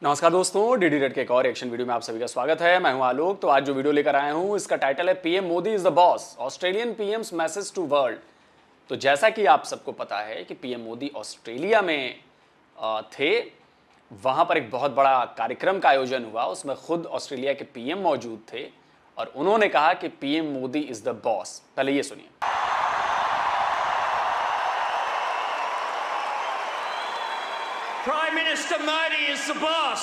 नमस्कार दोस्तों, DD red के एक और एक्शन वीडियो में आप सभी का स्वागत है। मैं हूं आलोक। तो आज जो वीडियो लेकर आया हूं इसका टाइटल है PM Modi is the boss, Australian PM's message to world. तो जैसा कि आप सबको पता है कि पीएम मोदी ऑस्ट्रेलिया में थे। वहां पर एक बहुत बड़ा कार्यक्रम का आयोजन हुआ, उसमें खुद ऑस्ट्रेलिया के पीएम मौजूद थे और उन्होंने कहा कि PM Modi is the boss. पहले ये सुनिए। Prime Minister Modi is the boss.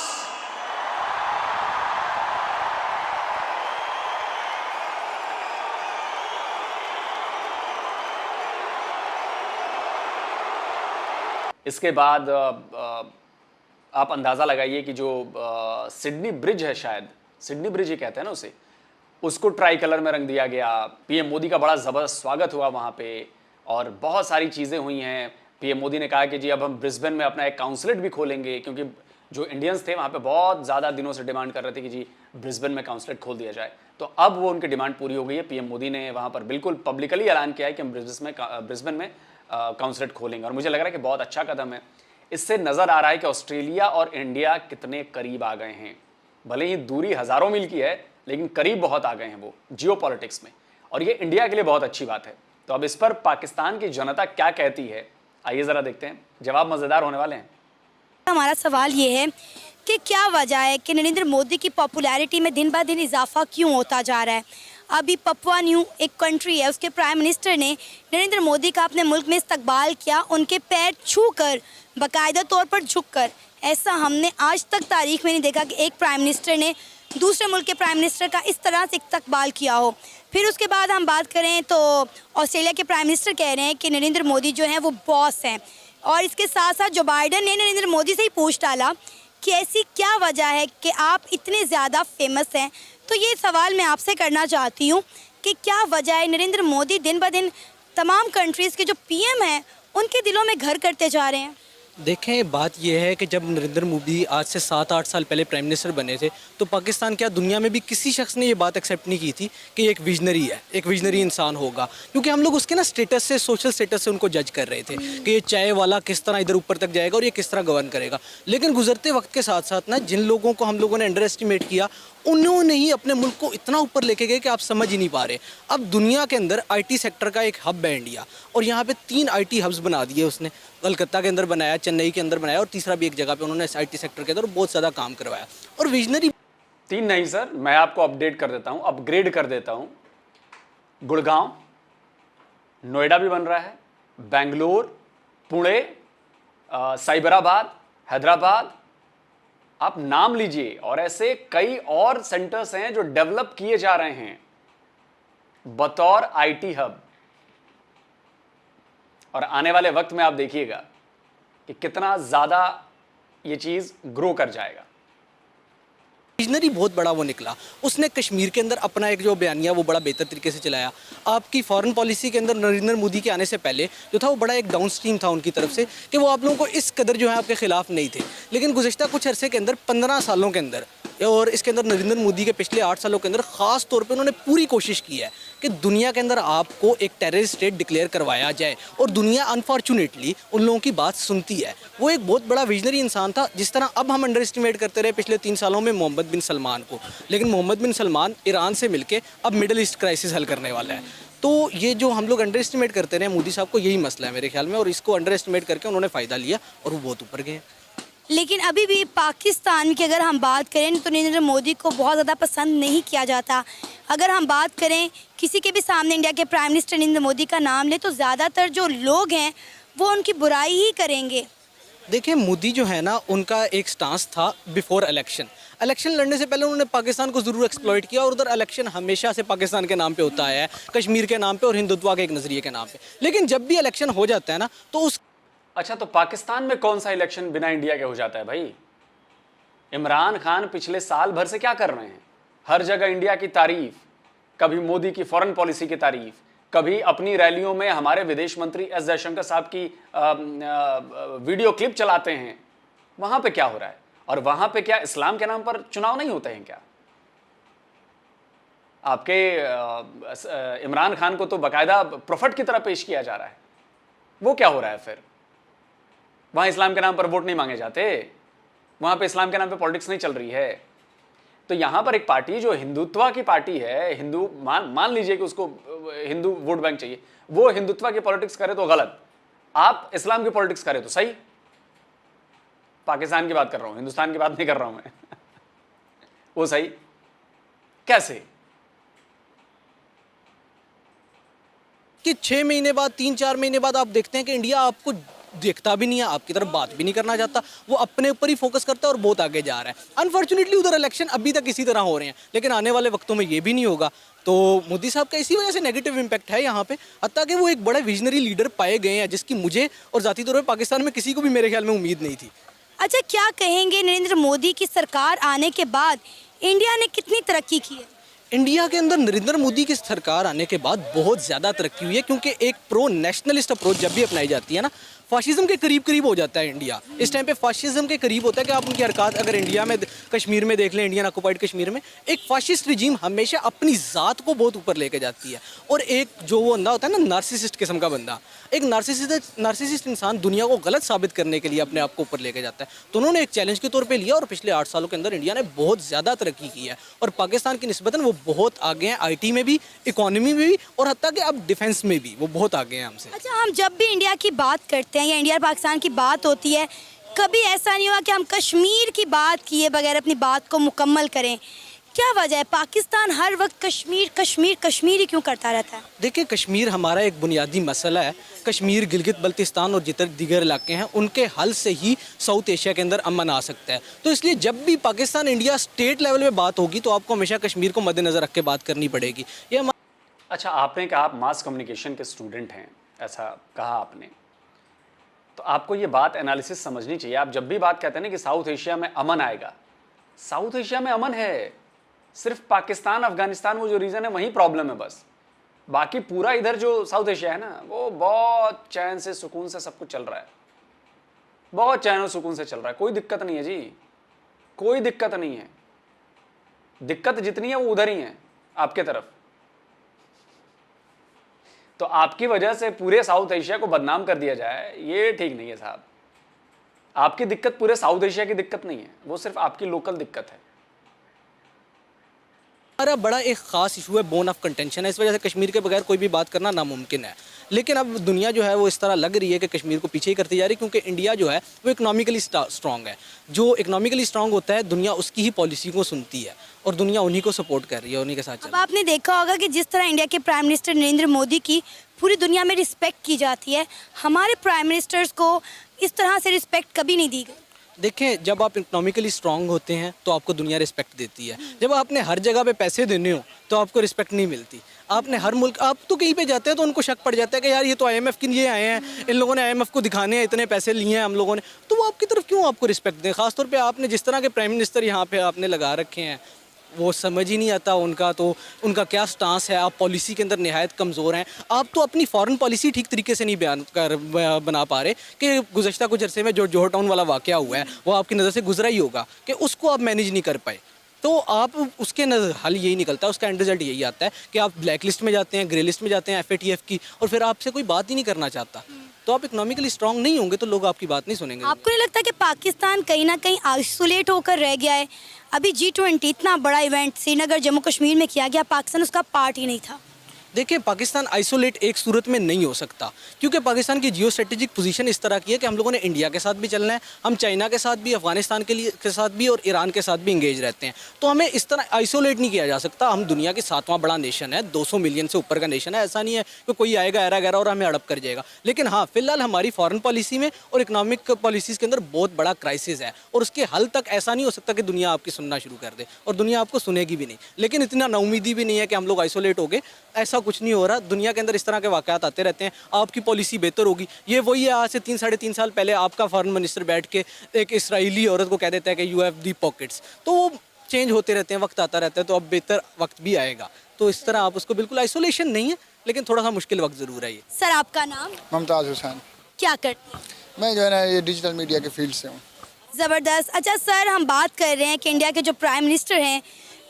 इसके बाद आप अंदाज़ा लगाइए कि जो सिडनी ब्रिज है, शायद सिडनी ब्रिज ही कहते हैं ना उसे, उसको ट्राई कलर में रंग दिया गया। पीएम मोदी का बड़ा ज़बरदस्त स्वागत हुआ वहाँ पे और बहुत सारी चीज़ें हुई हैं। पीएम मोदी ने कहा कि जी अब हम ब्रिस्बेन में अपना एक काउंसलेट भी खोलेंगे, क्योंकि जो इंडियंस थे वहाँ पे बहुत ज़्यादा दिनों से डिमांड कर रहे थे कि जी ब्रिस्बेन में काउंसलेट खोल दिया जाए। तो अब वो उनकी डिमांड पूरी हो गई है। पीएम मोदी ने वहाँ पर बिल्कुल पब्लिकली ऐलान किया है कि हम ब्रिस्बेन में काउंसलेट खोलेंगे और मुझे लग रहा है कि बहुत अच्छा कदम है। इससे नज़र आ रहा है कि ऑस्ट्रेलिया और इंडिया कितने करीब आ गए हैं। भले ही दूरी हज़ारों मील की है, लेकिन करीब बहुत आ गए हैं वो जियो पॉलिटिक्स में, और ये इंडिया के लिए बहुत अच्छी बात है। तो अब इस पर पाकिस्तान की जनता क्या कहती है, आइए ज़रा देखते हैं। जवाब मज़ेदार होने वाले हैं। हमारा सवाल ये है कि क्या वजह है कि नरेंद्र मोदी की पॉपुलैरिटी में दिन ब दिन इजाफा क्यों होता जा रहा है। अभी पपुआ न्यू एक कंट्री है, उसके प्राइम मिनिस्टर ने नरेंद्र मोदी का अपने मुल्क में इस्तकबाल किया, उनके पैर छू कर, बाकायदा तौर पर झुक कर। ऐसा हमने आज तक तारीख में नहीं देखा कि एक प्राइम मिनिस्टर ने दूसरे मुल्क के प्राइम मिनिस्टर का इस तरह से इस्तकबाल किया हो। फिर उसके बाद हम बात करें तो ऑस्ट्रेलिया के प्राइम मिनिस्टर कह रहे हैं कि नरेंद्र मोदी जो हैं वो बॉस हैं, और इसके साथ साथ जो बाइडन ने नरेंद्र मोदी से ही पूछ डाला कि ऐसी क्या वजह है कि आप इतने ज़्यादा फेमस हैं। तो ये सवाल मैं आपसे करना चाहती हूँ कि क्या वजह है नरेंद्र मोदी दिन ब दिन तमाम कंट्रीज़ के जो पीएम हैं उनके दिलों में घर करते जा रहे हैं। देखें, बात यह है कि जब नरेंद्र मोदी आज से 7-8 साल पहले प्राइम मिनिस्टर बने थे तो पाकिस्तान क्या दुनिया में भी किसी शख्स ने ये बात एक्सेप्ट नहीं की थी कि एक विजनरी है, एक विजनरी इंसान होगा, क्योंकि हम लोग उसके स्टेटस से, सोशल स्टेटस से उनको जज कर रहे थे कि ये चाय वाला किस तरह इधर ऊपर तक जाएगा और ये किस तरह गवर्न करेगा। लेकिन गुजरते वक्त के साथ साथ जिन लोगों को हम लोगों ने अंडर एस्टिमेट किया, उन्होंने ही अपने मुल्क को इतना ऊपर लेके गए कि आप समझ ही नहीं पा रहे। अब दुनिया के अंदर आईटी सेक्टर का एक हब है इंडिया, और यहाँ पे 3 आईटी हब्स बना दिए उसने। कलकत्ता के अंदर बनाया, चेन्नई के अंदर बनाया, और तीसरा भी एक जगह पे उन्होंने आईटी सेक्टर के अंदर बहुत ज़्यादा काम करवाया। और विजनरी 3 नहीं सर, मैं आपको अपडेट कर देता हूँ, अपग्रेड कर देता हूँ। गुड़गांव, नोएडा भी बन रहा है, बेंगलोर, पुणे, साइबराबाद, हैदराबाद, आप नाम लीजिए। और ऐसे कई और सेंटर्स हैं जो डेवलप किए जा रहे हैं बतौर आईटी हब। और आने वाले वक्त में आप देखिएगा कि कितना ज़्यादा ये चीज़ ग्रो कर जाएगा। विजनरी बहुत बड़ा वो निकला। उसने कश्मीर के अंदर अपना एक जो बयानिया वो बड़ा बेहतर तरीके से चलाया। आपकी फॉरेन पॉलिसी के अंदर नरेंद्र मोदी के आने से पहले जो था वो बड़ा एक डाउन स्ट्रीम था उनकी तरफ से कि वो आप लोगों को इस कदर जो है आपके खिलाफ नहीं थे। लेकिन गुज़श्ता कुछ अरसे के अंदर 15 सालों के अंदर, और इसके अंदर नरेंद्र मोदी के पिछले 8 सालों के अंदर ख़ास तौर पे उन्होंने पूरी कोशिश की है कि दुनिया के अंदर आपको एक टेररिस्ट स्टेट डिक्लेयर करवाया जाए, और दुनिया अनफॉर्चुनेटली उन लोगों की बात सुनती है। वो एक बहुत बड़ा विजनरी इंसान था। जिस तरह अब हम अंडर एस्टिमेट करते रहे पिछले 3 सालों में मोहम्मद बिन सलमान को, लेकिन मोहम्मद बिन सलमान ईरान से मिलके अब मिडिल ईस्ट क्राइसिस हल करने वाला है। तो ये जो हम लोग अंडर एस्टिमेट करते रहे मोदी साहब को, यही मसला है मेरे ख्याल में, और इसको अंडर एस्टिमेट करके उन्होंने फ़ायदा लिया और वो बहुत ऊपर गए। लेकिन अभी भी पाकिस्तान की अगर हम बात करें तो नरेंद्र मोदी को बहुत ज़्यादा पसंद नहीं किया जाता। अगर हम बात करें किसी के भी सामने इंडिया के प्राइम मिनिस्टर नरेंद्र मोदी का नाम ले तो ज़्यादातर जो लोग हैं वो उनकी बुराई ही करेंगे। देखिए, मोदी जो है ना, उनका एक स्टांस था बिफोर इलेक्शन लड़ने से पहले उन्होंने पाकिस्तान को ज़रूर एक्सप्लॉइट किया, और उधर इलेक्शन हमेशा से पाकिस्तान के नाम पे होता आया है, कश्मीर के नाम पे और हिंदुत्व के एक नज़रिए के नाम पे। लेकिन जब भी इलेक्शन हो जाता है ना तो उस अच्छा, तो पाकिस्तान में कौन सा इलेक्शन बिना इंडिया के हो जाता है भाई? इमरान खान पिछले साल भर से क्या कर रहे हैं? हर जगह इंडिया की तारीफ, कभी मोदी की फॉरेन पॉलिसी की तारीफ, कभी अपनी रैलियों में हमारे विदेश मंत्री एस जयशंकर साहब की वीडियो क्लिप चलाते हैं। वहां पे क्या हो रहा है? और वहां पे क्या इस्लाम के नाम पर चुनाव नहीं होते हैं क्या? आपके इमरान खान को तो बाकायदा प्रोफेट की तरह पेश किया जा रहा है। वो क्या हो रहा है फिर? वहां इस्लाम के नाम पर वोट नहीं मांगे जाते? वहां पे इस्लाम के नाम पे पॉलिटिक्स नहीं चल रही है। तो यहां पर एक पार्टी जो हिंदुत्व की पार्टी है, हिंदू मान लीजिए कि उसको हिंदू वोट बैंक चाहिए, वो हिंदुत्व की पॉलिटिक्स करे तो गलत, आप इस्लाम की पॉलिटिक्स करे तो सही। पाकिस्तान की बात कर रहा हूं, हिंदुस्तान की बात नहीं कर रहा हूं मैं। वो सही कैसे? कि 6 महीने बाद, 3-4 महीने बाद आप देखते हैं कि इंडिया आपको देखता भी नहीं है, आपकी तरफ बात भी नहीं करना चाहता, वो अपने ऊपर ही फोकस करता है और बहुत आगे जा रहा है। अनफॉर्चुनेटली उधर इलेक्शन अभी तक इसी तरह हो रहे हैं, लेकिन आने वाले वक्तों में ये भी नहीं होगा। तो मोदी साहब का इसी वजह से नेगेटिव इम्पैक्ट है यहाँ पे, हत्ता कि वो एक बड़े विजनरी लीडर पाए गए हैं, जिसकी मुझे और ज़ाती तौर पर पाकिस्तान में किसी को भी मेरे ख्याल में उम्मीद नहीं थी। अच्छा, क्या कहेंगे नरेंद्र मोदी की सरकार आने के बाद इंडिया ने कितनी तरक्की की है? इंडिया के अंदर नरेंद्र मोदी की सरकार आने के बाद बहुत ज़्यादा तरक्की हुई है, क्योंकि एक प्रो नेशनलिस्ट अप्रोच जब भी अपनाई जाती है ना, फाशिज्म के करीब करीब हो जाता है इंडिया। इस टाइम पे फाशिज्म के करीब होता है कि आप उनकी हरकत अगर इंडिया में, कश्मीर में देख लें, इंडियन ऑक्युपाइड कश्मीर में एक फाशिस्ट रिजीम हमेशा अपनी ज़ात को बहुत ऊपर लेके जाती है। और एक जो वो बंदा होता है ना, नार्सिसिस्ट किस्म का बंदा, एक नार्सिसिस्ट इंसान दुनिया को गलत साबित करने के लिए अपने आप को ऊपर लेके जाता है। तो उन्होंने एक चैलेंज के तौर पर लिया और पिछले 8 सालों के अंदर इंडिया ने बहुत ज़्यादा तरक्की की है और पाकिस्तान की निस्बतन वो बहुत आगे हैं, IT में भी, इकोनॉमी में भी, और हत्ता कि अब डिफेंस में भी वो बहुत आगे हैं हमसे। अच्छा, हम जब भी इंडिया की बात करते हैं या इंडिया और पाकिस्तान की बात होती है, कभी ऐसा नहीं हुआ कि हम कश्मीर की बात किए बगैर अपनी बात को मुकम्मल करें? क्या वजह है पाकिस्तान हर वक्त कश्मीर कश्मीर कश्मीर ही क्यों करता रहता है? देखिए, कश्मीर हमारा एक बुनियादी मसला है। कश्मीर, गिलगित बल्तिस्तान और जितने दीगर इलाके हैं, उनके हल से ही साउथ एशिया के अंदर अमन आ सकता है। तो इसलिए जब भी पाकिस्तान इंडिया स्टेट लेवल पे बात होगी तो आपको हमेशा कश्मीर को मद्देनज़र रख के बात करनी पड़ेगी। ये अच्छा, आपने कहा आप मास कम्युनिकेशन के स्टूडेंट हैं, ऐसा कहा आपने, तो आपको ये बात एनालिसिस समझनी चाहिए। आप जब भी बात कहते हैं ना कि साउथ एशिया में अमन आएगा, साउथ एशिया में अमन है, सिर्फ पाकिस्तान अफगानिस्तान वो जो रीजन है वहीं प्रॉब्लम है बस। बाकी पूरा इधर जो साउथ एशिया है ना, वो बहुत चैन से सुकून से सब कुछ चल रहा है, बहुत चैन और सुकून से चल रहा है, कोई दिक्कत नहीं है जी, कोई दिक्कत नहीं है। दिक्कत जितनी है वो उधर ही है आपके तरफ। तो आपकी वजह से पूरे साउथ एशिया को बदनाम कर दिया जाए, ये ठीक नहीं है साहब। आपकी दिक्कत पूरे साउथ एशिया की दिक्कत नहीं है, वो सिर्फ आपकी लोकल दिक्कत है। हमारा बड़ा एक ख़ास इशू है, बोन ऑफ कंटेंशन है। इस वजह से कश्मीर के बगैर कोई भी बात करना नामुमकिन है। लेकिन अब दुनिया जो है वो इस तरह लग रही है कि कश्मीर को पीछे ही करती जा रही है, क्योंकि इंडिया जो है वो इकोनॉमिकली स्ट्रॉन्ग है। जो इकोनॉमिकली स्ट्रॉन्ग होता है, दुनिया उसकी ही पॉलिसी को सुनती है और दुनिया उन्हीं को सपोर्ट कर रही है, उन्हीं के साथ चल रही है। अब आपने देखा होगा कि जिस तरह इंडिया के प्राइम मिनिस्टर नरेंद्र मोदी की पूरी दुनिया में रिस्पेक्ट की जाती है, हमारे प्राइम मिनिस्टर्स को इस तरह से रिस्पेक्ट कभी नहीं दी गई। देखें, जब आप इकोनॉमिकली स्ट्रांग होते हैं तो आपको दुनिया रिस्पेक्ट देती है। जब आपने हर जगह पे पैसे देने हो तो आपको रिस्पेक्ट नहीं मिलती। आपने हर मुल्क, आप तो कहीं पे जाते हैं तो उनको शक पड़ जाता है कि यार ये तो IMF के लिए आए हैं, इन लोगों ने IMF को दिखाने हैं, इतने पैसे लिए हैं हम लोगों ने, तो वो आपकी तरफ क्यों आपको रिस्पेक्ट दें। खासतौर पे आपने जिस तरह के प्राइम मिनिस्टर यहाँ पे आपने लगा रखे हैं, वो समझ ही नहीं आता उनका, तो उनका क्या स्टांस है। आप पॉलिसी के अंदर निहायत कमज़ोर हैं। आप तो अपनी फॉरेन पॉलिसी ठीक तरीके से नहीं बना पा रहे कि गुज़श्ता कुछ अरसे में जो जोहर टाउन वाला वाक़या हुआ है वो आपकी नज़र से गुजरा ही होगा कि उसको आप मैनेज नहीं कर पाए। तो आप उसके हल यही निकलता है, उसका एंड रिजल्ट यही आता है कि आप ब्लैक लिस्ट में जाते हैं, ग्रे लिस्ट में जाते हैं FATF की, और फिर आपसे कोई बात ही नहीं करना चाहता। तो आप इकोनॉमिकली स्ट्रांग नहीं होंगे तो लोग आपकी बात नहीं सुनेंगे। आपको नहीं लगता कि पाकिस्तान कहीं ना कहीं आइसोलेट होकर रह गया है? अभी G20 इतना बड़ा इवेंट श्रीनगर जम्मू कश्मीर में किया गया, पाकिस्तान उसका पार्ट ही नहीं था। देखिए, पाकिस्तान आइसोलेट एक सूरत में नहीं हो सकता, क्योंकि पाकिस्तान की जियो स्ट्रेटेजिक पोजीशन इस तरह की है कि हम लोगों ने इंडिया के साथ भी चलना है, हम चाइना के साथ भी, अफगानिस्तान के साथ भी और ईरान के साथ भी इंगेज रहते हैं। तो हमें इस तरह आइसोलेट नहीं किया जा सकता। हम दुनिया की 7वां बड़ा नेशन है, 200 मिलियन से ऊपर का नेशन है। ऐसा नहीं है कि कोई आएगा ऐरा गैरा और हमें हड़प कर जाएगा। लेकिन हाँ, फिलहाल हमारी फॉरेन पॉलिसी में और इकोनॉमिक पॉलिसीज़ के अंदर बहुत बड़ा क्राइसिस है, और उसके हल तक ऐसा नहीं हो सकता कि दुनिया आपकी सुनना शुरू कर दे, और दुनिया आपको सुनेगी भी नहीं। लेकिन इतना नाउमीदी भी नहीं है कि हम लोग आइसोलेट हो गए, ऐसा कुछ नहीं हो रहा। दुनिया के अंदर इस तरह के वाक़यात आते रहते हैं। आपकी पॉलिसी बेहतर होगी, ये वही है आज से 3-3.5 साल पहले आपका फॉरेन मिनिस्टर बैठ के एक इसराइली औरत को कह देता है कि यू हैव दी पॉकेट्स। तो वो चेंज होते रहते हैं, वक्त आता रहता है, तो अब बेहतर वक्त भी आएगा। तो इस तरह आप उसको, बिल्कुल आइसोलेशन नहीं है, लेकिन थोड़ा सा मुश्किल वक्त ज़रूर है ये। सर, आपका नाम? मुमताज़ हुसैन। क्या करते हैं? मैं जो है ना ये डिजिटल मीडिया के फील्ड से हूँ। ज़बरदस्त। अच्छा सर, हम बात कर रहे हैं कि इंडिया के जो प्राइम मिनिस्टर हैं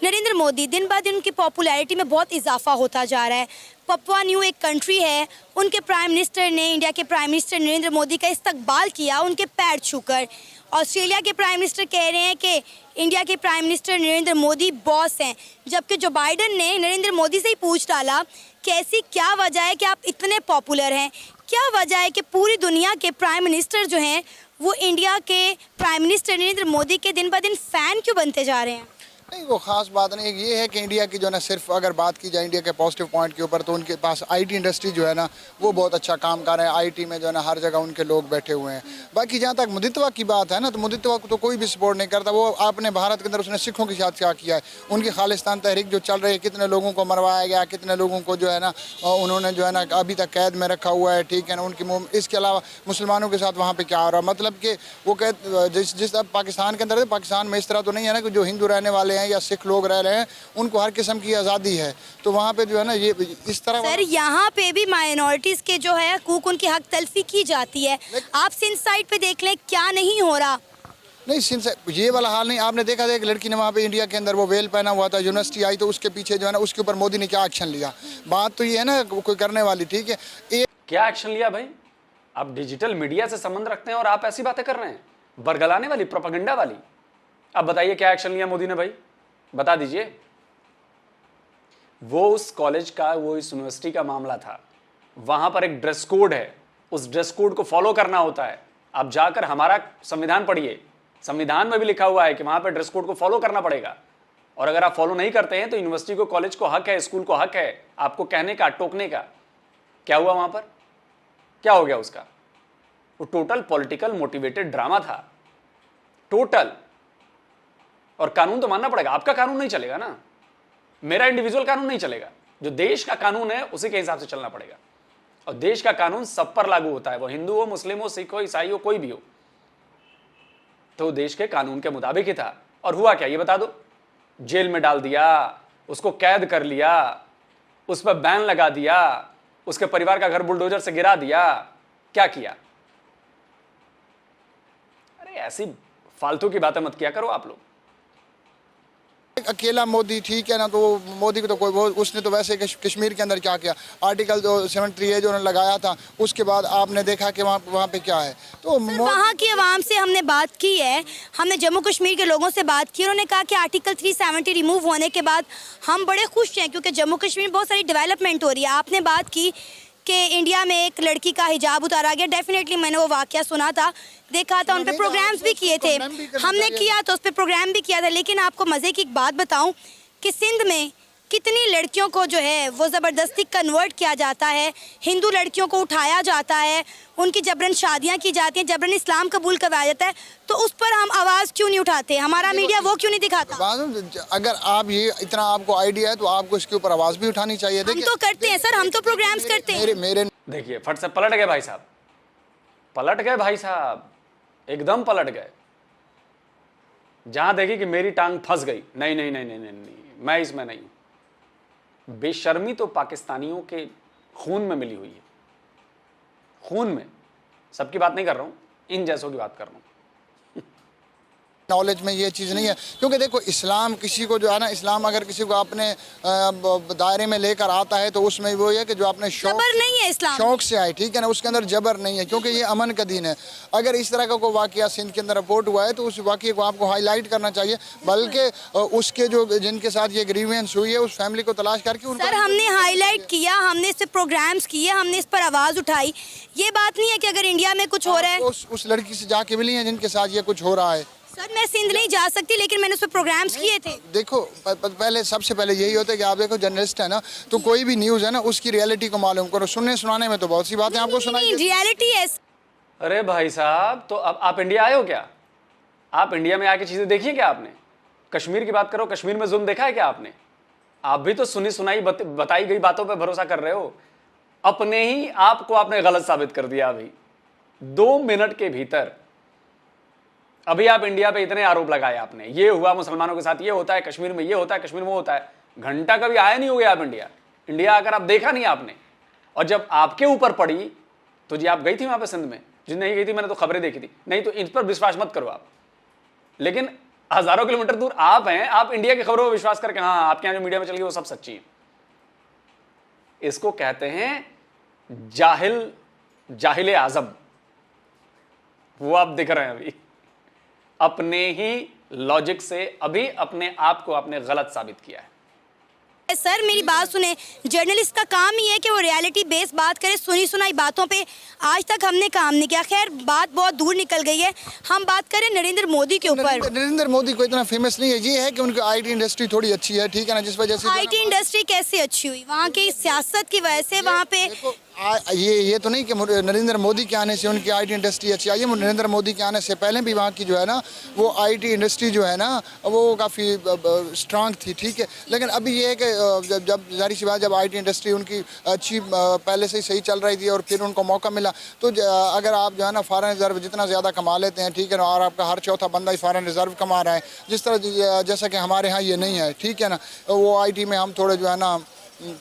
नरेंद्र मोदी, दिन ब दिन उनकी पॉपुलैरिटी में बहुत इजाफा होता जा रहा है। पपुआ न्यू एक कंट्री है, उनके प्राइम मिनिस्टर ने, इंडिया के प्राइम मिनिस्टर नरेंद्र मोदी का इस्तकबाल किया उनके पैर छूकर, ऑस्ट्रेलिया के प्राइम मिनिस्टर कह रहे हैं कि इंडिया के prime minister Narendra Modi boss हैं, जबकि जो बाइडन ने नरेंद्र मोदी से ही पूछ डाला कि ऐसी क्या वजह है कि आप इतने पॉपुलर हैं, क्या वजह है कि पूरी दुनिया के प्राइम मिनिस्टर जो हैं वो इंडिया के प्राइम मिनिस्टर नरेंद्र मोदी के दिन ब दिन फ़ैन क्यों बनते जा रहे हैं? नहीं, वो ख़ास बात नहीं। ये है कि इंडिया की जो है ना, सिर्फ अगर बात की जाए इंडिया के पॉजिटिव पॉइंट के ऊपर, तो उनके पास आईटी इंडस्ट्री जो है ना वो बहुत अच्छा काम कर रहे हैं। आईटी में जो है ना हर जगह उनके लोग बैठे हुए हैं। बाकी जहाँ तक मुदितवा की बात है ना, तो मुदितवा को तो कोई भी सपोर्ट नहीं करता। वो अपने भारत के अंदर उसने सिखों के साथ क्या किया है, उनकी खालिस्तान तहरीक जो चल रही है, कितने लोगों को मरवाया गया, कितने लोगों को जो है ना उन्होंने जो है ना अभी तक कैद में रखा हुआ है, ठीक है ना। उनकी इसके अलावा मुसलमानों के साथ वहाँ पर क्या हो रहा है, मतलब कि वो कह जिस पाकिस्तान के अंदर है, पाकिस्तान में इस तरह तो नहीं है ना कि जो हिंदू रहने वाले हैं या सिख लोग रह रहे हैं उनको हर किस्म की आज़ादी है। तो वहाँ पे जो है ना ये इस तरह सर यहाँ पे भी माइनॉरिटीज के जो है हकूक, उनकी हक तलफी की जाती है। आप सिंध साइड पे देख लें क्या नहीं हो रहा। नहीं, ये वाला हाल नहीं। आपने देखा था एक लड़की ने वहाँ पे इंडिया के अंदर वो वेल पहना हुआ था, यूनिवर्सिटी आई, तो उसके पीछे जो है ना उसके ऊपर मोदी ने क्या एक्शन लिया। बात तो ये है ना कोई करने वाली, ठीक है। क्या एक्शन लिया भाई? आप डिजिटल मीडिया से संबंध रखते हैं और आप ऐसी बातें कर रहे हैं, बरगलाने वाली, प्रोपेगेंडा वाली। अब बताइए क्या एक्शन लिया मोदी ने भाई, बता दीजिए। वो उस कॉलेज का, वो इस यूनिवर्सिटी का मामला था। वहां पर एक ड्रेस कोड है, उस ड्रेस कोड को फॉलो करना होता है। आप जाकर हमारा संविधान पढ़िए, संविधान में भी लिखा हुआ है कि वहां पर ड्रेस कोड को फॉलो करना पड़ेगा। और अगर आप फॉलो नहीं करते हैं तो यूनिवर्सिटी को, कॉलेज को हक है, स्कूल को हक है आपको कहने का, टोकने का। क्या हुआ वहां पर? क्या हो गया उसका? वो टोटल पॉलिटिकल मोटिवेटेड ड्रामा था, टोटल। और कानून तो मानना पड़ेगा। आपका कानून नहीं चलेगा ना, मेरा इंडिविजुअल कानून नहीं चलेगा। जो देश का कानून है उसी के हिसाब से चलना पड़ेगा। और देश का कानून सब पर लागू होता है, वो हिंदू हो, मुस्लिम हो, सिख हो, ईसाई हो, कोई भी हो। तो देश के कानून के मुताबिक ही था। और हुआ क्या ये बता दो? जेल में डाल दिया, उसको कैद कर लिया, उस पर बैन लगा दिया, उसके परिवार का घर बुलडोजर से गिरा दिया। क्या किया? अरे ऐसी फालतू की बातें मत किया करो आप लोग। अकेला मोदी ठीक है ना, तो मोदी को तो कोई, उसने तो वैसे कश्मीर के अंदर क्या किया, आर्टिकल जो 73A जो उन्होंने लगाया था, उसके बाद आपने देखा कि वहाँ पे क्या है। तो वहाँ की आवाम से हमने बात की है, हमने जम्मू कश्मीर के लोगों से बात की, उन्होंने कहा कि आर्टिकल 370 रिमूव होने के बाद हम बड़े खुश हैं क्योंकि जम्मू कश्मीर में बहुत सारी डेवलपमेंट हो रही है। आपने बात की कि इंडिया में एक लड़की का हिजाब उतारा गया, डेफिनेटली मैंने वो वाकया सुना था, देखा था, उन पे प्रोग्राम्स भी किए थे, हमने किया तो उस पर प्रोग्राम भी किया था। लेकिन आपको मज़े की एक बात बताऊं कि सिंध में कितनी लड़कियों को जो है वो ज़बरदस्ती कन्वर्ट किया जाता है, हिंदू लड़कियों को उठाया जाता है, उनकी जबरन शादियां की जाती हैं, जबरन इस्लाम कबूल करवाया जाता है। तो उस पर हम आवाज़ क्यों नहीं उठाते? हमारा मीडिया वो क्यों नहीं दिखाता? अगर आप ये इतना आपको आइडिया है तो आपको इसके ऊपर आवाज़ भी उठानी चाहिए। हम तो करते हैं सर, हम तो प्रोग्राम्स करते हैं। मेरे देखिए फट से पलट गए भाई साहब, पलट गए भाई साहब, एकदम पलट गए। जहां देखी कि मेरी टांग फंस गई, नहीं नहीं नहीं नहीं नहीं, नहीं मैं इसमें नहीं। बेशर्मी तो पाकिस्तानियों के खून में मिली हुई है, खून में। सबकी बात नहीं कर रहा हूं, इन जैसों की बात कर रहा हूं। नॉलेज में ये चीज़ नहीं है, क्योंकि देखो इस्लाम किसी को जो है ना, इस्लाम अगर किसी को अपने दायरे में लेकर आता है तो उसमें वो है कि जो अपने जबर नहीं है, इस्लाम शौक से आए, ठीक है ना, उसके अंदर जबर नहीं है, क्योंकि ये अमन का दीन है। अगर इस तरह का कोई वाकया सिंध के अंदर रिपोर्ट हुआ है तो उस वाकये को आपको हाईलाइट करना चाहिए, बल्कि उसके जो जिनके साथ ये ग्रीवेंस हुई है उस फैमिली को तलाश करके सर हमने हाईलाइट किया, हमने इस पर प्रोग्राम्स किए, हमने इस पर आवाज़ उठाई। ये बात नहीं है कि अगर इंडिया में कुछ हो रहा है उस लड़की से जाके मिली है जिनके साथ ये कुछ हो रहा है। सर मैं सिंध नहीं जा सकती, लेकिन मैंने उस पर प्रोग्राम्स किए थे। देखो पहले सबसे पहले यही होता है कि आप देखो जर्नलिस्ट है ना, तो कोई भी न्यूज़ है ना उसकी रियलिटी को मालूम करो। सुनने सुनाने में तो बहुत सी बातें आपको सुनाई, रियलिटी है। अरे भाई साहब, तो अब आप इंडिया आए हो क्या? आप इंडिया में आके चीजें देखी है क्या आपने? कश्मीर की बात करो, कश्मीर में जुल्म देखा है क्या आपने? आप भी तो सुनी सुनाई बताई गई बातों पे भरोसा कर रहे हो। अपने ही आपको आपने गलत साबित कर दिया। अभी 2 मिनट के भीतर अभी आप इंडिया पे इतने आरोप लगाए आपने, ये हुआ मुसलमानों के साथ, ये होता है कश्मीर में, ये होता है कश्मीर में, वो होता है। घंटा कभी आया नहीं हो गया आप इंडिया आकर आप देखा नहीं आपने। और जब आपके ऊपर पड़ी तो जी आप गई थी वहां पे सिंध में? जी नहीं गई थी, मैंने तो खबरें देखी थी। नहीं तो इन पर विश्वास मत करो आप। लेकिन हजारों किलोमीटर दूर आप हैं, आप इंडिया की खबरों पर विश्वास करके हाँ आपके यहाँ जो मीडिया में चल गई वो सब सच्ची है। इसको कहते हैं जाहिल आजम। वो आप दिख रहे हैं अभी। अपने ही लॉजिक से अभी अपने आप को आपने गलत साबित किया है। सर मेरी बात सुने, जर्नलिस्ट का काम ही है कि वो रियलिटी बेस बात करे, सुनी सुनाई बातों पे आज तक हमने काम नहीं किया। खैर बात बहुत दूर निकल गई है, हम बात करें नरेंद्र मोदी के ऊपर। नरेंद्र मोदी को इतना फेमस नहीं है, ये है कि उनकी आईटी इंडस्ट्री थोड़ी अच्छी है, ठीक है ना, जिस वजह से आईटी इंडस्ट्री कैसे अच्छी हुई? वहाँ की सियासत की वजह से वहाँ पे ये तो नहीं कि नरेंद्र मोदी के आने से उनकी आईटी इंडस्ट्री अच्छी आई है। नरेंद्र मोदी के आने से पहले भी वहाँ की जो है ना वो आईटी इंडस्ट्री जो है ना वो काफ़ी स्ट्रांग थी, ठीक है। लेकिन अभी ये है कि जब जाहिर सी बात जब आईटी इंडस्ट्री उनकी अच्छी पहले से ही सही चल रही थी और फिर उनको मौका मिला, तो अगर आप जो है ना फॉरेन रिजर्व जितना ज़्यादा कमा लेते हैं, ठीक है ना, और आपका हर चौथा बंदा ही फॉरेन रिजर्व कमा रहा है, जिस तरह जैसा कि हमारे यहाँ ये नहीं है, ठीक है ना, वो आईटी में हम थोड़े जो है ना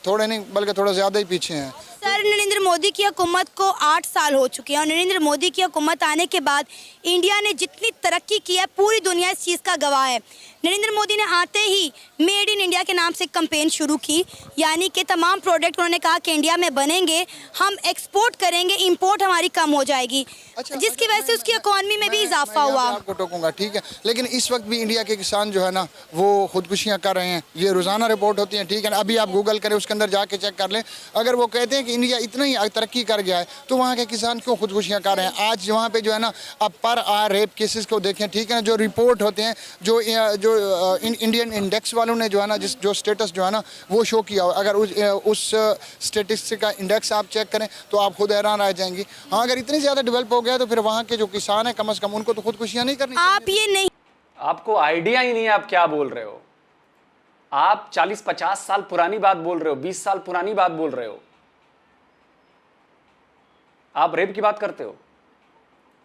थोड़े नहीं बल्कि थोड़ा ज़्यादा ही पीछे हैं। सर नरेंद्र मोदी की हुकूमत को 8 साल हो चुके हैं और नरेंद्र मोदी की हुकूमत आने के बाद इंडिया ने जितनी तरक्की की है पूरी दुनिया इस चीज़ का गवाह है। नरेंद्र मोदी ने आते ही मेड इन इंडिया के नाम से कैंपेन शुरू की, यानी कि तमाम प्रोडक्ट उन्होंने कहा कि इंडिया में बनेंगे, हम एक्सपोर्ट करेंगे, इंपोर्ट हमारी कम हो जाएगी, जिसकी वजह से उसकी इकॉनमी में भी इजाफा हुआ। आपको टोकूंगा, ठीक है, लेकिन इस वक्त भी इंडिया के किसान जो है ना वो खुदकुशियाँ कर रहे हैं, ये रोज़ाना रिपोर्ट होती हैं, ठीक है ना। अभी आप गूगल करें, उसके अंदर जाके चेक कर लें, अगर वो कहते हैं कि इंडिया इतना ही तरक्की कर गया है तो वहाँ के किसान क्यों खुदकुशियाँ कर रहे हैं? आज वहाँ पे जो है ना आप पर आर रेप केसेस को देखें, ठीक है ना, जो रिपोर्ट होते हैं, जो इंडियन इंडेक्स वालों ने जो है ना जो स्टेटस जो है ना वो शो किया, अगर उस स्टेटिस्टिक का इंडेक्स आप चेक करें तो आप खुद हैरान रह जाएंगी। हाँ, अगर इतनी ज़्यादा डेवलप हो गया तो फिर वहाँ के जो किसान हैं कम से कम उनको तो खुदकुशियाँ नहीं करनी। आप ये नहीं, आपको आइडिया ही नहीं है आप क्या बोल रहे हो। आप 40-50 साल पुरानी बात बोल रहे हो, 20 साल पुरानी बात बोल रहे हो। आप रेप की बात करते हो।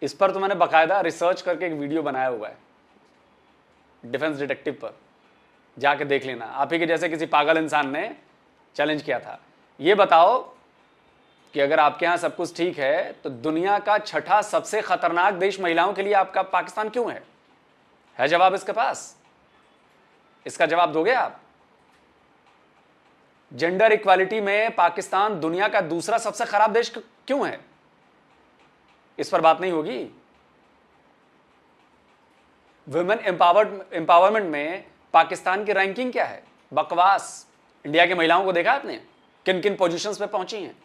इस पर तो मैंने बकायदा रिसर्च करके एक वीडियो बनाया हुआ है डिफेंस डिटेक्टिव पर, जाके देख लेना। आप ही के जैसे किसी पागल इंसान ने चैलेंज किया था। ये बताओ कि अगर आपके यहाँ सब कुछ ठीक है तो दुनिया का 6ठा सबसे खतरनाक देश महिलाओं के लिए आपका पाकिस्तान क्यों है? है जवाब इसके पास? इसका जवाब दोगे आप? जेंडर इक्वालिटी में पाकिस्तान दुनिया का दूसरा सबसे खराब देश क्यों है? इस पर बात नहीं होगी? वुमेन एम्पावरमेंट में पाकिस्तान की रैंकिंग क्या है? बकवास। इंडिया की महिलाओं को देखा आपने किन किन पोजीशंस पे पहुंची हैं?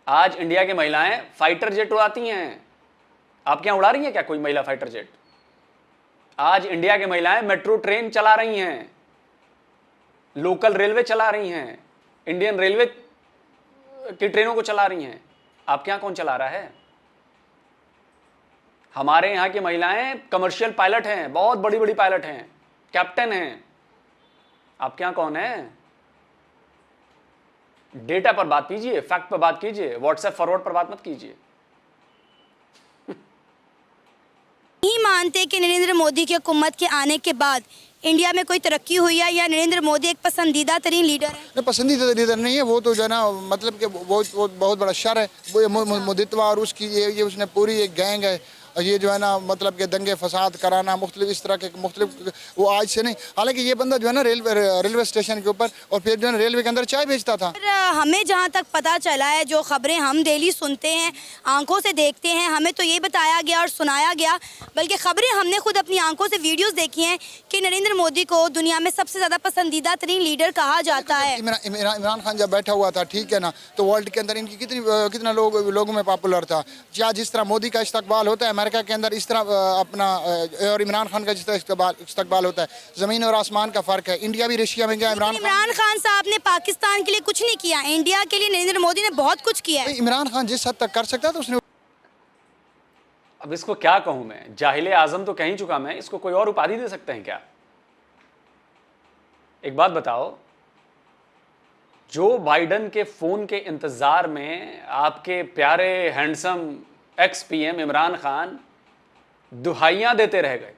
आज इंडिया की महिलाएं फाइटर जेट उड़ाती हैं। आपके यहां उड़ा रही हैं क्या कोई महिला फाइटर जेट? आज इंडिया की महिलाएं मेट्रो ट्रेन चला रही हैं, लोकल रेलवे चला रही हैं, इंडियन रेलवे की ट्रेनों को चला रही हैं। आपके यहां कौन चला रहा है? हमारे यहां की महिलाएं कमर्शियल पायलट हैं, बहुत बड़ी बड़ी पायलट हैं, कैप्टन हैं। आपके यहां कौन है? डेटा पर बात कीजिए, फैक्ट पर बात कीजिए, व्हाट्सएप फॉरवर्ड पर बात मत कीजिए। नहीं मानते कि नरेंद्र मोदी की हुकूमत के आने के बाद इंडिया में कोई तरक्की हुई है, या नरेंद्र मोदी एक पसंदीदा तरीन लीडर है? नहीं, पसंदीदा लीडर नहीं है वो, तो जो है ना मतलब कि वो बहुत बड़ा शर है वो मुदितवा, और उसकी ये उसने पूरी एक गैंग है, ये जो है ना मतलब कि दंगे फसाद कराना, मुख्तलिफ इस तरह के मुख्तलिफ, वो आज से नहीं। हालांकि ये बंदा जो है ना रेलवे स्टेशन के ऊपर और फिर जो है रेलवे के अंदर चाय बेचता था। हमें जहाँ तक पता चला है, जो खबरें हम डेली सुनते हैं, आंखों से देखते हैं, हमें तो ये बताया गया और सुनाया गया, बल्कि खबरें हमने खुद अपनी आंखों से वीडियोस देखी हैं कि नरेंद्र मोदी को दुनिया में सबसे ज़्यादा पसंदीदा तरीन लीडर कहा जाता है। इमरान खान जब बैठा हुआ था, ठीक है ना, तो वर्ल्ड के अंदर इनकी कितना लोगों में पॉपुलर था। क्या जिस तरह मोदी का इस्तकबाल होता है अमेरिका के अंदर, इस तरह अपना और इमरान खान का जिस तरह इस्तकबाल होता है, ज़मीन और आसमान का फ़र्क है। इंडिया भी रशिया में गया, इमरान खान साहब ने पाकिस्तान के लिए कुछ नहीं किया, इंडिया के लिए नरेंद्र मोदी ने बहुत कुछ किया है। इमरान खान जिस हद तक कर सकता है तो उसने। अब इसको क्या कहूं मैं, जाहिल आजम तो कह ही चुका मैं, इसको कोई और उपाधि दे सकते हैं क्या? एक बात बताओ, जो बाइडन के फोन के इंतजार में आपके प्यारे handsome ex PM Imran Khan दुहाइयां देते रह गए।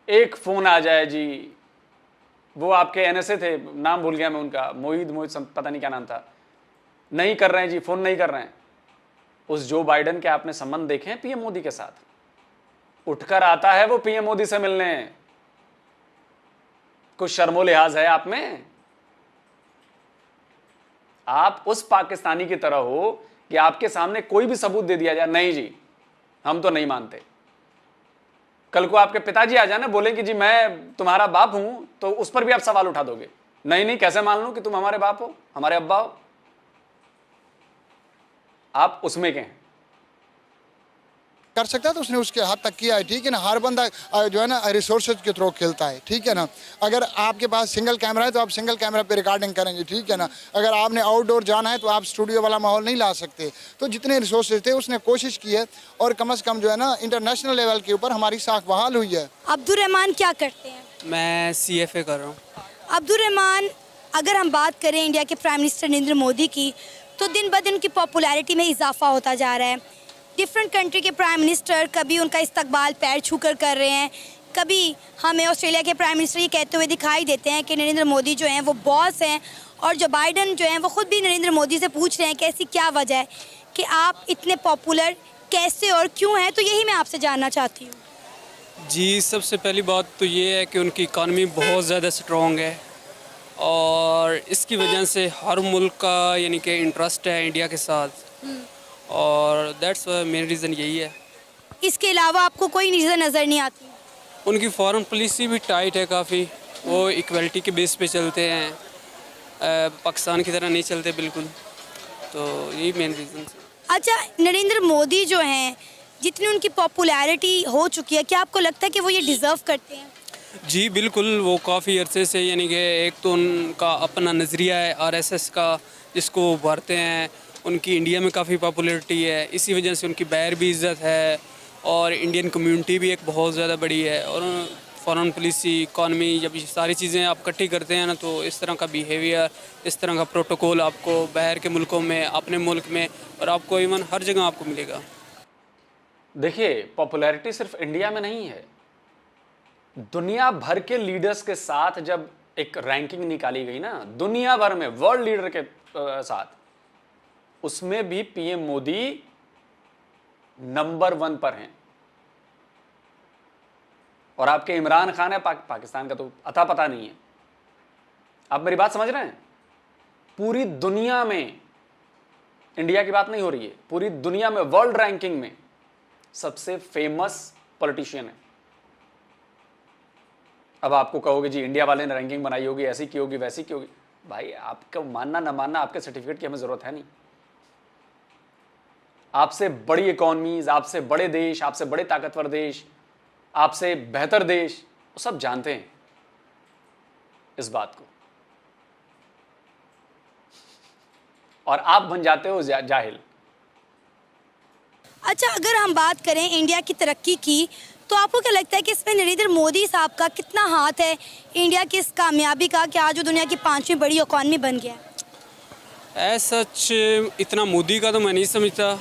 एक फोन आ जाए जी, वो आपके एनएसए थे, नाम भूल गया मैं उनका, मोहित पता नहीं क्या नाम था, नहीं कर रहे हैं जी, फोन नहीं कर रहे हैं। उस जो बाइडन के आपने संबंध देखे हैं पीएम मोदी के साथ? उठकर आता है वो पीएम मोदी से मिलने। कुछ शर्मो लिहाज है आप में? आप उस पाकिस्तानी की तरह हो कि आपके सामने कोई भी सबूत दे दिया जाए, नहीं जी हम तो नहीं मानते। कल को आपके पिताजी आ जाना बोले कि जी मैं तुम्हारा बाप हूं, तो उस पर भी आप सवाल उठा दोगे, नहीं नहीं कैसे मान लूं कि तुम हमारे बाप हो, हमारे अब्बा हो। आप उसमें के हैं। कर सकता है तो उसने उसके हद तक किया है, ठीक है ना। हर बंदा जो है ना रिसोर्सेज के थ्रू खेलता है, ठीक है ना। अगर आपके पास सिंगल कैमरा है तो आप सिंगल कैमरा पे रिकॉर्डिंग करेंगे, ठीक है ना। अगर आपने आउटडोर जाना है तो आप स्टूडियो वाला माहौल नहीं ला सकते। तो जितने रिसोर्सेज थे उसने कोशिश की है, और कम से कम जो है ना इंटरनेशनल लेवल के ऊपर हमारी साख बहाल हुई है। अब्दुल रहमान क्या करते हैं? मैं CFA कर रहा हूँ। अब्दुल रहमान, अगर हम बात करें इंडिया के प्राइम मिनिस्टर नरेंद्र मोदी की, तो दिन ब दिन उनकी पॉपुलैरिटी में इजाफा होता जा रहा है। डिफरेंट कंट्री के प्राइम मिनिस्टर कभी उनका इस्तकबाल पैर छूकर कर रहे हैं, कभी हमें ऑस्ट्रेलिया के प्राइम मिनिस्टर ये कहते हुए दिखाई देते हैं कि नरेंद्र मोदी जो हैं वो बॉस हैं, और जो बाइडन जो हैं वो ख़ुद भी नरेंद्र मोदी से पूछ रहे हैं कि ऐसी क्या वजह है कि आप इतने पॉपुलर कैसे और क्यों हैं। तो यही मैं आपसे जानना चाहती हूँ। जी, सबसे पहली बात तो ये है कि उनकी इकानमी बहुत ज़्यादा स्ट्रॉन्ग है, और इसकी वजह से हर मुल्क का यानी कि इंटरेस्ट है इंडिया के साथ, और दैट्स मेन रीज़न यही है। इसके अलावा आपको कोई रीज़न नज़र नहीं आती? उनकी फॉरेन पॉलिसी भी टाइट है काफ़ी, वो इक्वलिटी के बेस पे चलते हैं, पाकिस्तान की तरह नहीं चलते बिल्कुल, तो यही मेन रीज़न है। अच्छा, नरेंद्र मोदी जो हैं, जितनी उनकी पॉपुलैरिटी हो चुकी है, क्या आपको लगता है कि वो ये डिज़र्व करते हैं? जी बिल्कुल, वो काफ़ी अरसे से यानी कि एक तो उनका अपना नज़रिया है RSS का, जिसको वो भरते हैं, उनकी इंडिया में काफ़ी पॉपुलैरिटी है, इसी वजह से उनकी बाहर भी इज़्ज़त है, और इंडियन कम्युनिटी भी एक बहुत ज़्यादा बड़ी है। और फॉरेन पॉलिसी, इकॉनमी, जब ये सारी चीज़ें आप इकट्ठी करते हैं ना, तो इस तरह का बिहेवियर, इस तरह का प्रोटोकॉल आपको बाहर के मुल्कों में, अपने मुल्क में, और आपको इवन हर जगह आपको मिलेगा। देखिए, पॉपुलैरिटी सिर्फ इंडिया में नहीं है, दुनिया भर के लीडर्स के साथ जब एक रैंकिंग निकाली गई ना, दुनिया भर में वर्ल्ड लीडर के साथ, उसमें भी पीएम मोदी नंबर 1 पर हैं। और आपके इमरान खान है पाकिस्तान का तो अता पता नहीं है। आप मेरी बात समझ रहे हैं? पूरी दुनिया में, इंडिया की बात नहीं हो रही है, पूरी दुनिया में वर्ल्ड रैंकिंग में सबसे फेमस पॉलिटिशियन है। अब आपको कहोगे जी इंडिया वाले ने रैंकिंग बनाई होगी, ऐसी की होगी, वैसी की होगी। भाई आपका मानना ना मानना, आपके सर्टिफिकेट की हमें जरूरत है नहीं। आपसे बड़ी इकॉनमीज, आपसे बड़े देश, आपसे बड़े ताकतवर देश, आपसे बेहतर देश, वो सब जानते हैं इस बात को, और आप बन जाते हो जाहिल। अच्छा, अगर हम बात करें इंडिया की तरक्की की, तो आपको क्या लगता है कि इसमें नरेंद्र मोदी साहब का कितना हाथ है इंडिया की इस कामयाबी का कि आज वो दुनिया की 5वीं बड़ी इकॉनमी बन गया है? सच इतना मोदी का तो मैं नहीं समझता।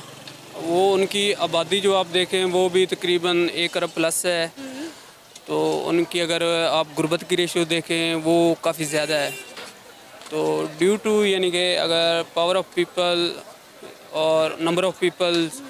वो उनकी आबादी जो आप देखें वो भी तकरीबन 1 अरब प्लस है, तो उनकी अगर आप गुर्बत की रेशियो देखें वो काफ़ी ज़्यादा है। तो ड्यू टू यानी कि अगर पावर ऑफ पीपल और नंबर ऑफ पीपल्स,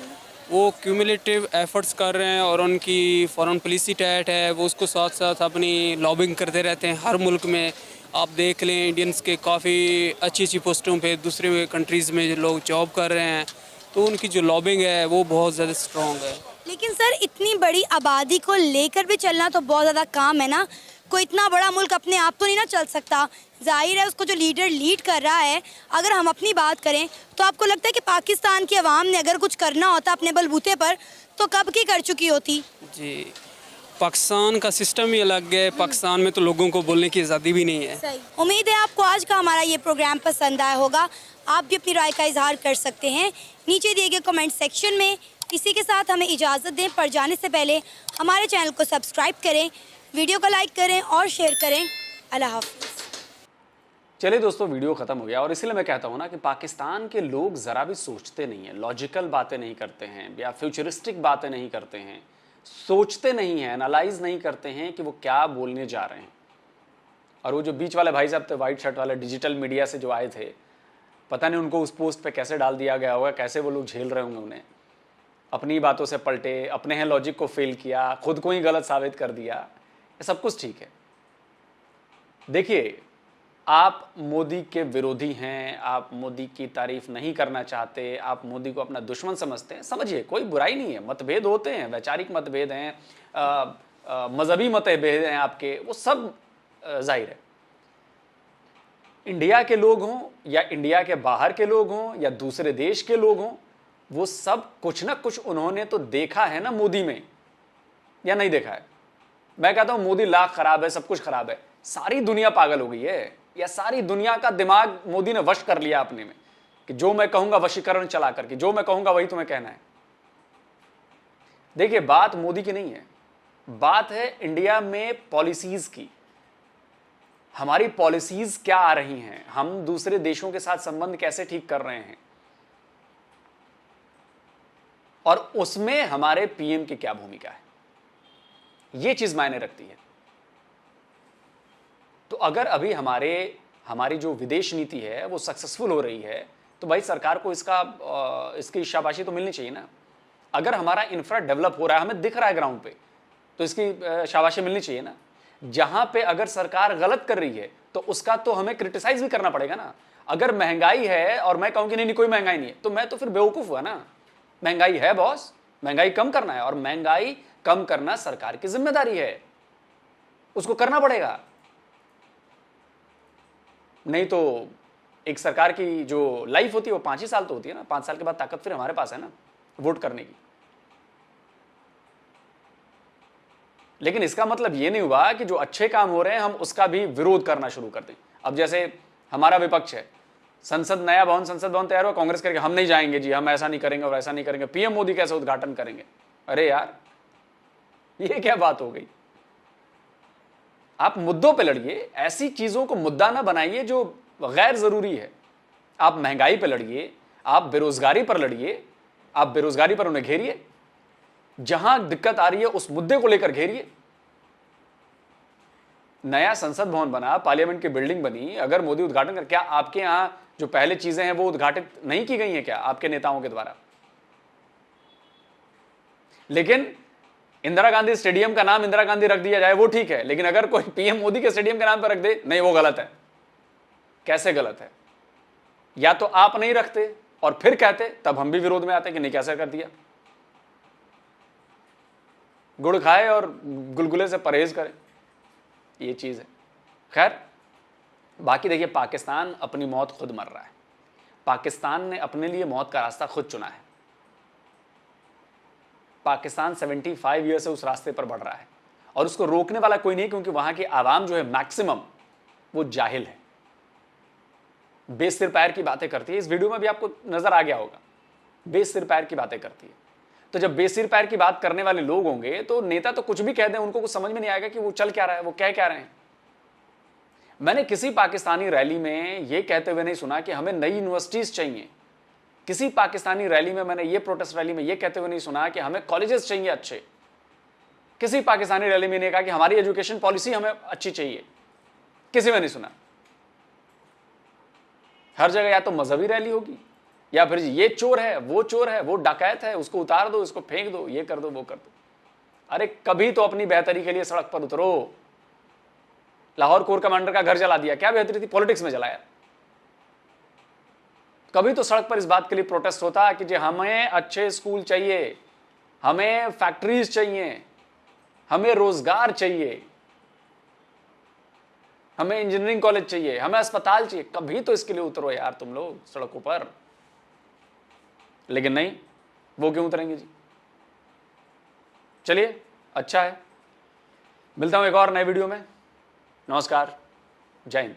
वो क्यूमुलेटिव एफर्ट्स कर रहे हैं, और उनकी फॉरेन पॉलिसी टाइट है, वो उसको साथ साथ अपनी लॉबिंग करते रहते हैं हर मुल्क में। आप देख लें इंडियंस के काफ़ी अच्छी अच्छी पोस्टों पे दूसरे कंट्रीज़ में लोग जॉब कर रहे हैं, तो उनकी जो लॉबिंग है वो बहुत ज़्यादा स्ट्रॉन्ग है। लेकिन सर, इतनी बड़ी आबादी को लेकर भी चलना तो बहुत ज़्यादा काम है ना। कोई इतना बड़ा मुल्क अपने आप तो नहीं ना चल सकता। जाहिर है उसको जो लीडर लीड कर रहा है। अगर हम अपनी बात करें तो आपको लगता है कि पाकिस्तान की आवाम ने अगर कुछ करना होता अपने बलबूते पर तो कब की कर चुकी होती? जी, पाकिस्तान का सिस्टम ही अलग है। पाकिस्तान में तो लोगों को बोलने की आज़ादी भी नहीं है। सही। उम्मीद है आपको आज का हमारा ये प्रोग्राम पसंद आया होगा। आप भी अपनी राय का इजहार कर सकते हैं नीचे दिए गए कमेंट सेक्शन में। इसी के साथ हमें इजाज़त दें, पर जाने से पहले हमारे चैनल को सब्सक्राइब करें, वीडियो को लाइक करें और शेयर करें। अल्लाह हाफ़िज़। चलिए दोस्तों, वीडियो ख़त्म हो गया, और इसलिए मैं कहता हूँ ना कि पाकिस्तान के लोग ज़रा भी सोचते नहीं हैं, लॉजिकल बातें नहीं करते हैं, या फ्यूचरिस्टिक बातें नहीं करते हैं, सोचते नहीं हैं, एनालाइज नहीं करते हैं कि वो क्या बोलने जा रहे हैं। और वो जो बीच वाले भाई साहब थे वाइट शर्ट वाले, डिजिटल मीडिया से जो आए थे, पता नहीं उनको उस पोस्ट पे कैसे डाल दिया गया होगा, कैसे वो लोग झेल रहे होंगे उन्हें। अपनी बातों से पलटे, अपने हैं लॉजिक को फेल किया, खुद को ही गलत साबित कर दिया। ये सब कुछ ठीक है। देखिए, आप मोदी के विरोधी हैं, आप मोदी की तारीफ नहीं करना चाहते, आप मोदी को अपना दुश्मन समझते हैं, समझिए कोई बुराई नहीं है। मतभेद होते हैं, वैचारिक मतभेद हैं, मजहबी मतभेद हैं आपके, वो सब जाहिर है। इंडिया के लोग हों या इंडिया के बाहर के लोग हों या दूसरे देश के लोग हों, वो सब कुछ ना कुछ उन्होंने तो देखा है ना मोदी में, या नहीं देखा है। मैं कहता हूं मोदी लाख खराब है, सब कुछ खराब है, सारी दुनिया पागल हो गई है, या सारी दुनिया का दिमाग मोदी ने वश कर लिया अपने में कि जो मैं कहूंगा वशीकरण चला करके, जो मैं कहूंगा वही तुम्हें कहना है। देखिए, बात मोदी की नहीं है, बात है इंडिया में पॉलिसीज की। हमारी पॉलिसीज क्या आ रही हैं, हम दूसरे देशों के साथ संबंध कैसे ठीक कर रहे हैं, और उसमें हमारे पीएम की क्या भूमिका है, यह चीज मायने रखती है। तो अगर अभी हमारी जो विदेश नीति है वो सक्सेसफुल हो रही है, तो भाई सरकार को इसकी शाबाशी तो मिलनी चाहिए ना। अगर हमारा इंफ्रा डेवलप हो रहा है, हमें दिख रहा है ग्राउंड पे, तो इसकी शाबाशी मिलनी चाहिए ना। जहां पे अगर सरकार गलत कर रही है तो उसका तो हमें क्रिटिसाइज भी करना पड़ेगा ना। अगर महंगाई है और मैं कहूं कि नहीं कोई महंगाई नहीं है, तो मैं तो फिर बेवकूफ हुआ ना। महंगाई है बॉस, महंगाई कम करना है, और महंगाई कम करना सरकार की जिम्मेदारी है, उसको करना पड़ेगा। नहीं तो एक सरकार की जो लाइफ होती है वो 5 ही साल तो होती है ना, 5 साल के बाद ताकत फिर हमारे पास है ना वोट करने की। लेकिन इसका मतलब ये नहीं हुआ कि जो अच्छे काम हो रहे हैं हम उसका भी विरोध करना शुरू कर दें। अब जैसे हमारा विपक्ष है, संसद भवन तैयार हुआ, कांग्रेस करके हम नहीं जाएंगे जी, हम ऐसा नहीं करेंगे और ऐसा नहीं करेंगे, पीएम मोदी कैसे उद्घाटन करेंगे। अरे यार, ये क्या बात हो गई। आप मुद्दों पे लड़िए, ऐसी चीजों को मुद्दा ना बनाइए जो गैर जरूरी है। आप महंगाई पे लड़िए, आप बेरोजगारी पर लड़िए, आप बेरोजगारी पर उन्हें घेरिए, जहां दिक्कत आ रही है उस मुद्दे को लेकर घेरिए। नया संसद भवन बना, पार्लियामेंट की बिल्डिंग बनी, अगर मोदी उद्घाटन कर, क्या आपके यहां जो पहले चीजें हैं वो उद्घाटित नहीं की गई हैं क्या आपके नेताओं के द्वारा? लेकिन इंदिरा गांधी स्टेडियम का नाम इंदिरा गांधी रख दिया जाए वो ठीक है, लेकिन अगर कोई पीएम मोदी के स्टेडियम के नाम पर रख दे, नहीं वो गलत है। कैसे गलत है? या तो आप नहीं रखते और फिर कहते, तब हम भी विरोध में आते कि नहीं कैसे कर दिया। गुड़ खाए और गुलगुले से परहेज करें, ये चीज है। खैर, बाकी देखिए, पाकिस्तान अपनी मौत खुद मर रहा है। पाकिस्तान ने अपने लिए मौत का रास्ता खुद चुना है। पाकिस्तान 75 ईयर से उस रास्ते पर बढ़ रहा है और उसको रोकने वाला कोई नहीं, क्योंकि वहां की आवाम जो है मैक्सिमम वो जाहिल है, बेसिर पैर की बातें करती है। इस वीडियो में भी आपको नजर आ गया होगा, बेसिर पैर की बातें करती है। तो जब बेसिर पैर की बात करने वाले लोग होंगे तो नेता तो कुछ भी कह दें, उनको कुछ समझ में नहीं आएगा कि वो चल क्या रहा है, वो कह क्या रहे हैं। मैंने किसी पाकिस्तानी रैली में ये कहते हुए नहीं सुना कि हमें नई यूनिवर्सिटीज चाहिए। किसी पाकिस्तानी रैली में मैंने ये प्रोटेस्ट रैली में ये कहते हुए नहीं सुना कि हमें कॉलेजेस चाहिए अच्छे। किसी पाकिस्तानी रैली में नहीं कहा कि हमारी एजुकेशन पॉलिसी हमें अच्छी चाहिए, किसी में नहीं सुना। हर जगह या तो मजहबी रैली होगी, या फिर ये चोर है, वो डकैत है, उसको उतार दो, उसको फेंक दो, ये कर दो, वो कर दो। अरे कभी तो अपनी बेहतरी के लिए सड़क पर उतरो। लाहौर कोर कमांडर का घर जला दिया, क्या बेहतरी थी? पॉलिटिक्स में जलाया। कभी तो सड़क पर इस बात के लिए प्रोटेस्ट होता कि जी हमें अच्छे स्कूल चाहिए, हमें फैक्ट्रीज चाहिए, हमें रोजगार चाहिए, हमें इंजीनियरिंग कॉलेज चाहिए, हमें अस्पताल चाहिए। कभी तो इसके लिए उतरो यार तुम लोग सड़कों पर। लेकिन नहीं, वो क्यों उतरेंगे जी? चलिए, अच्छा है। मिलता हूं एक और नए वीडियो में। नमस्कार, जय हिंद।